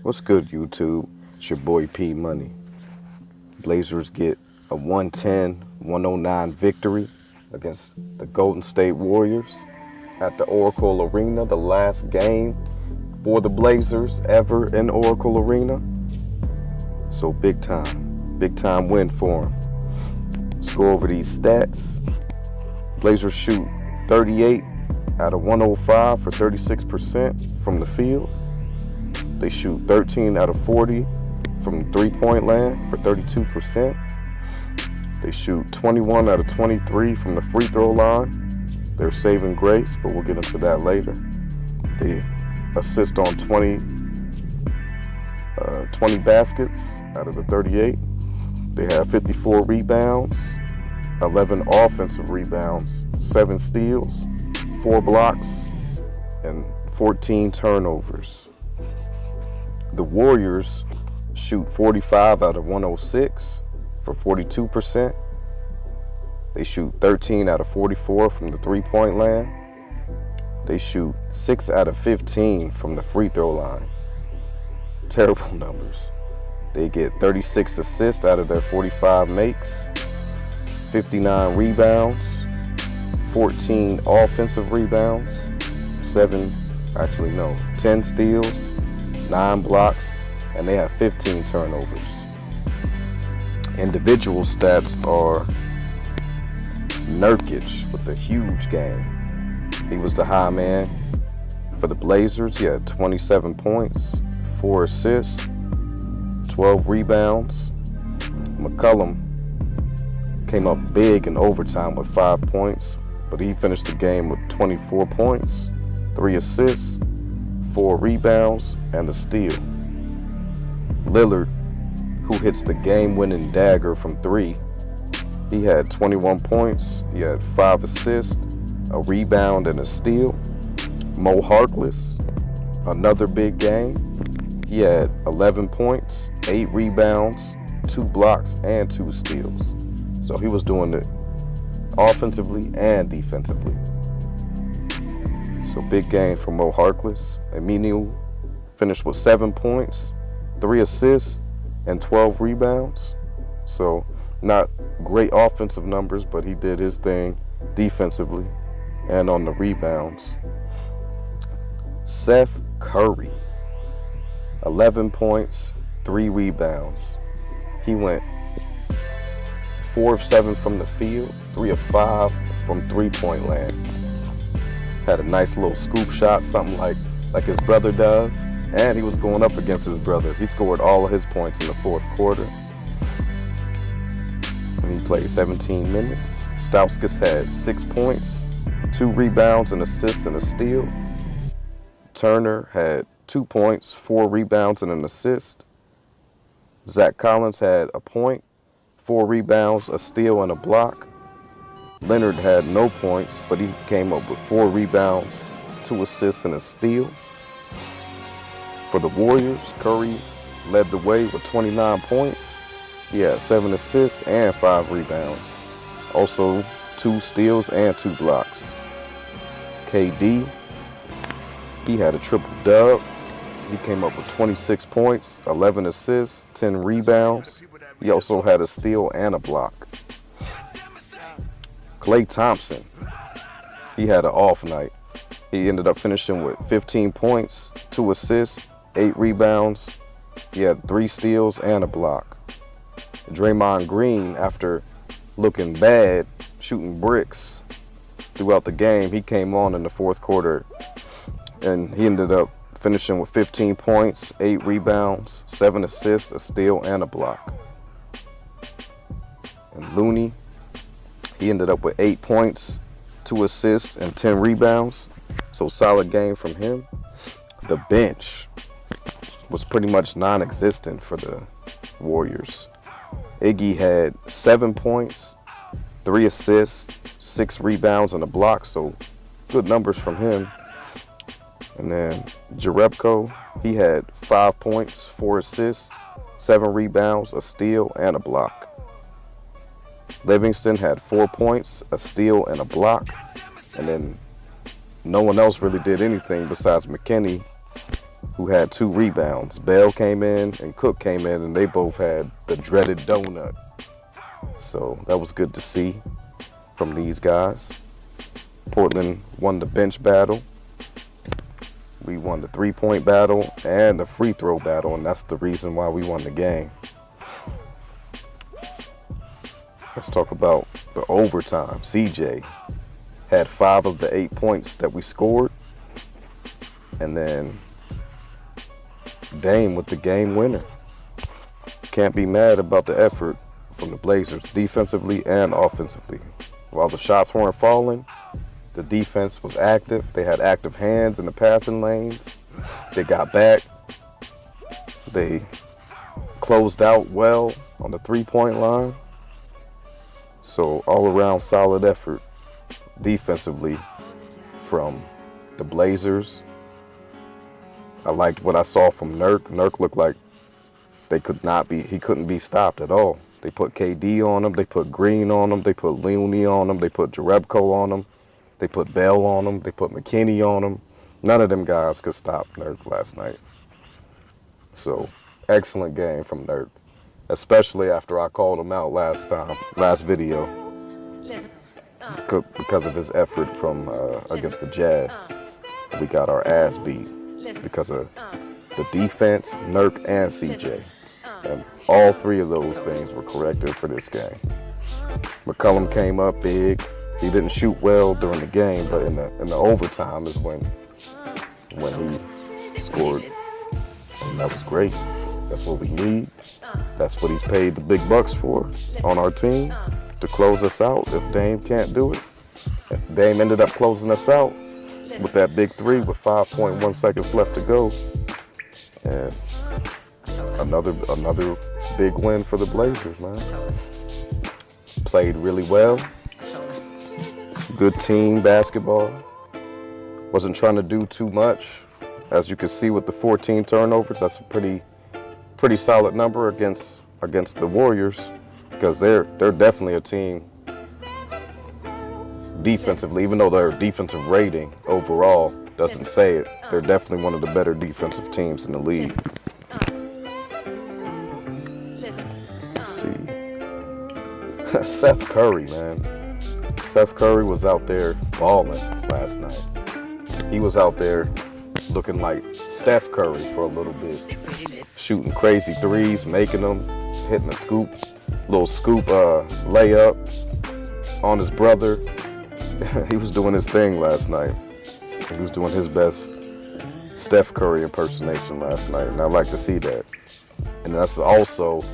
What's good, YouTube? It's your boy P Money. Blazers get a 110-109 victory against the Golden State Warriors at the Oracle Arena, the last game for the Blazers ever in Oracle Arena. So big time win for them. Let's go over these stats. Blazers shoot 38 out of 105 for 36% from the field. They shoot 13 out of 40 from three-point land for 32%. They shoot 21 out of 23 from the free throw line. They're saving grace, but we'll get into that later. They assist on 20 baskets out of the 38. They have 54 rebounds, 11 offensive rebounds, 7 steals, 4 blocks, and 14 turnovers. The Warriors shoot 45 out of 106 for 42%. They shoot 13 out of 44 from the three-point land. They shoot 6 out of 15 from the free throw line. Terrible numbers. They get 36 assists out of their 45 makes, 59 rebounds, 14 offensive rebounds, 10 steals, 9 blocks, and they have 15 turnovers. Individual stats are Nurkic with a huge game. He was the high man for the Blazers. He had 27 points, 4 assists, 12 rebounds. McCollum came up big in overtime with 5 points, but he finished the game with 24 points, 3 assists, 4 rebounds, and a steal. Lillard, who hits the game-winning dagger from 3, he had 21 points, he had 5 assists, a rebound, and a steal. Mo Harkless, another big game. He had 11 points, 8 rebounds, 2 blocks, and 2 steals. So he was doing it offensively and defensively. So big game for Mo Harkless. Aminu finished with 7 points, 3 assists, and 12 rebounds. So not great offensive numbers, but he did his thing defensively and on the rebounds. Seth Curry, 11 points, 3 rebounds. He went 4 of 7 from the field, 3 of 5 from three-point land. Had a nice little scoop shot, something like his brother does. And he was going up against his brother. He scored all of his points in the fourth quarter. When he played 17 minutes. Stauskas had 6 points, 2 rebounds, an assist, and a steal. Turner had 2 points, 4 rebounds, and an assist. Zach Collins had a point, 4 rebounds, a steal, and a block. Leonard had no points, but he came up with 4 rebounds, 2 assists, and a steal. For the Warriors, Curry led the way with 29 points. He had 7 assists and 5 rebounds. Also 2 steals and 2 blocks. KD, he had a triple dub. He came up with 26 points, 11 assists, 10 rebounds. He also had a steal and a block. Klay Thompson, he had an off night. He ended up finishing with 15 points, 2 assists, 8 rebounds. He had 3 steals and a block. Draymond Green, after looking bad, shooting bricks throughout the game, he came on in the fourth quarter and he ended up finishing with 15 points, 8 rebounds, 7 assists, a steal, and a block. And Looney, he ended up with 8 points, 2 assists, and 10 rebounds. So solid game from him. The bench was pretty much non-existent for the Warriors. Iggy had 7 points, 3 assists, 6 rebounds, and a block. So good numbers from him. And then Jerebko, he had 5 points, 4 assists, 7 rebounds, a steal, and a block. Livingston had 4 points, a steal, and a block. And then no one else really did anything besides McKinney. who had 2 rebounds. Bell came in and Cook came in, and they both had the dreaded donut. So that was good to see from these guys. Portland won the bench battle. We won the 3-point battle and the free throw battle, and that's the reason why we won the game. Let's talk about the overtime. CJ had 5 of the 8 points that we scored, and then Dame with the game winner. Can't be mad about the effort from the Blazers defensively and offensively. While the shots weren't falling, the defense was active. They had active hands in the passing lanes. They got back. They closed out well on the 3-point line. So all around solid effort defensively from the Blazers. I liked what I saw from Nurk. Nurk looked like he couldn't be stopped at all. They put KD on him, they put Green on him, they put Looney on him, they put Jerebko on him, they put Bell on him, they put McKinney on him. None of them guys could stop Nurk last night. So, excellent game from Nurk, especially after I called him out last video, because of his effort from against the Jazz. We got our ass beat because of the defense, Nurk, and CJ. And all 3 of those things were corrected for this game. McCollum came up big. He didn't shoot well during the game, but in the overtime is when he scored. And that was great. That's what we need. That's what he's paid the big bucks for on our team, to close us out if Dame can't do it. Dame ended up closing us out with that big 3 with 5.1 seconds left to go. And another big win for the Blazers, man. Played really well. Good team basketball. Wasn't trying to do too much. As you can see with the 14 turnovers, that's a pretty solid number against the Warriors, because they're definitely a team defensively, even though their defensive rating overall doesn't say it. They're definitely one of the better defensive teams in the league. Let's see. Seth Curry, man. Seth Curry was out there balling last night. He was out there looking like Steph Curry for a little bit. Shooting crazy threes, making them, hitting a little scoop layup on his brother. He was doing his thing last night. He was doing his best Steph Curry impersonation last night, and I like to see that. And that's also,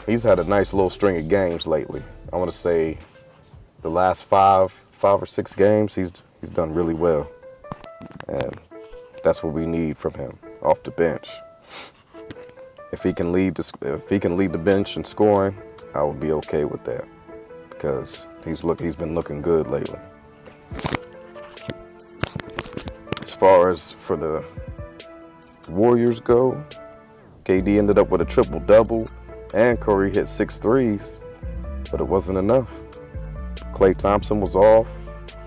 he's had a nice little string of games lately. I want to say the last five or six games, he's done really well. And that's what we need from him off the bench. If he can lead the bench in scoring, I would be okay with that, because he's been looking good lately. As far as for the Warriors go, KD ended up with a triple-double, and Curry hit 6 threes, but it wasn't enough. Klay Thompson was off.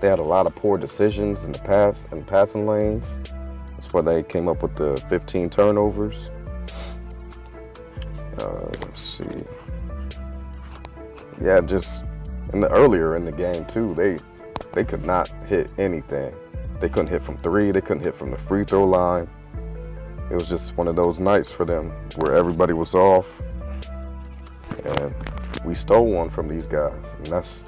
They had a lot of poor decisions in the passing lanes. That's why they came up with the 15 turnovers. Let's see. Yeah, just earlier in the game too, they could not hit anything. They couldn't hit from 3. They couldn't hit from the free throw line. It was just one of those nights for them where everybody was off, and we stole one from these guys. And that's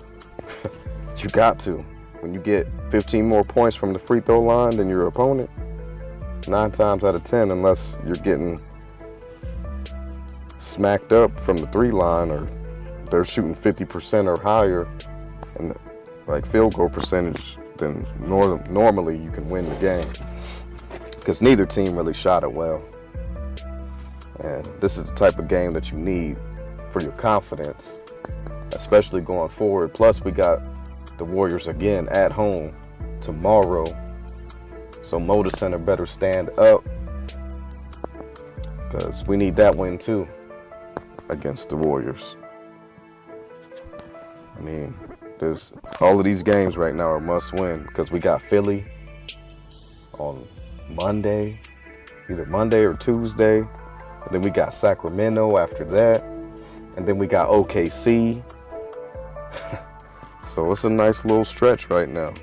you got to. When you get 15 more points from the free throw line than your opponent, 9 times out of 10, unless you're getting smacked up from the 3 line, or they're shooting 50% or higher and like field goal percentage, then normally you can win the game, because neither team really shot it well. And this is the type of game that you need for your confidence, especially going forward. Plus, we got the Warriors again at home tomorrow, so Moda Center better stand up, because we need that win too against the Warriors. I mean, there's all of these games right now are must win, because we got Philly on Monday, either Monday or Tuesday. And then we got Sacramento after that. And then we got OKC. So it's a nice little stretch right now.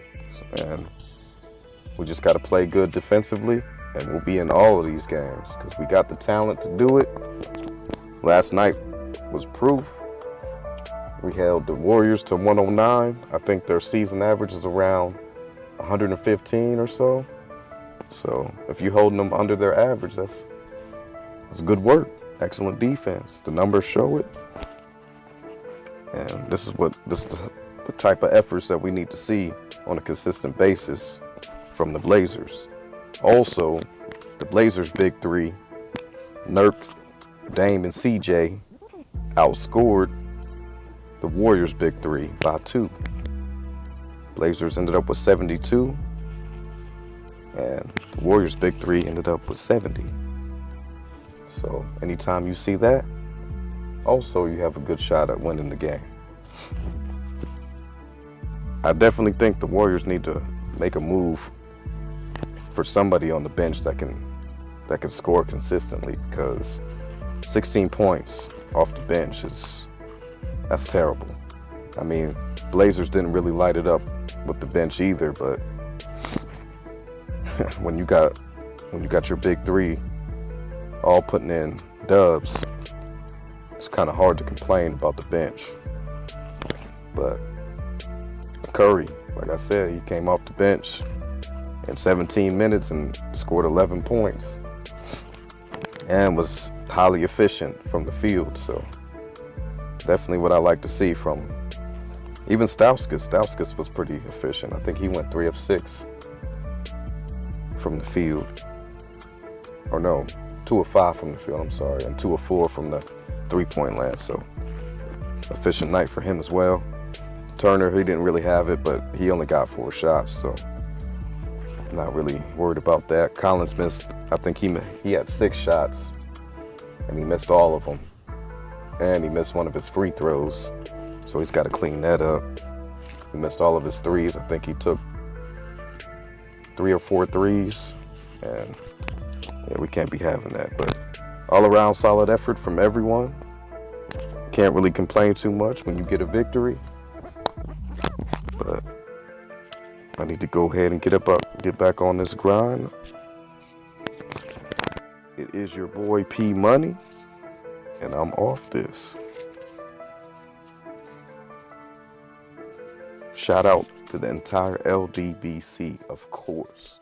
And we just got to play good defensively. And we'll be in all of these games because we got the talent to do it. Last night was proof. We held the Warriors to 109. I think their season average is around 115 or so. So if you're holding them under their average, that's good work. Excellent defense. The numbers show it. And this is the type of efforts that we need to see on a consistent basis from the Blazers. Also, the Blazers' big three, Nurk, Dame, and CJ, outscored the Warriors' big three by 2. Blazers ended up with 72, and the Warriors' big three ended up with 70. So anytime you see that, also you have a good shot at winning the game. I definitely think the Warriors need to make a move for somebody on the bench that can score consistently, because 16 points off the bench that's terrible. I mean, Blazers didn't really light it up with the bench either, but when you got your big three all putting in dubs, it's kind of hard to complain about the bench. But Curry, like I said, he came off the bench in 17 minutes and scored 11 points and was highly efficient from the field. So definitely what I like to see from him. Even Stauskas. Stauskas was pretty efficient. I think he went 3 of 6 from the field. Or no, 2 of 5 from the field, I'm sorry, and 2 of 4 from the three-point land. So efficient night for him as well. Turner, he didn't really have it, but he only got 4 shots, so not really worried about that. Collins missed, I think he had 6 shots, and he missed all of them. And he missed one of his free throws, so he's got to clean that up. He missed all of his threes. I think he took 3 or 4 threes, and yeah, we can't be having that. But all around solid effort from everyone. Can't really complain too much when you get a victory. But I need to go ahead and get back on this grind. It is your boy P Money, and I'm off this. Shout out to the entire LDBC, of course.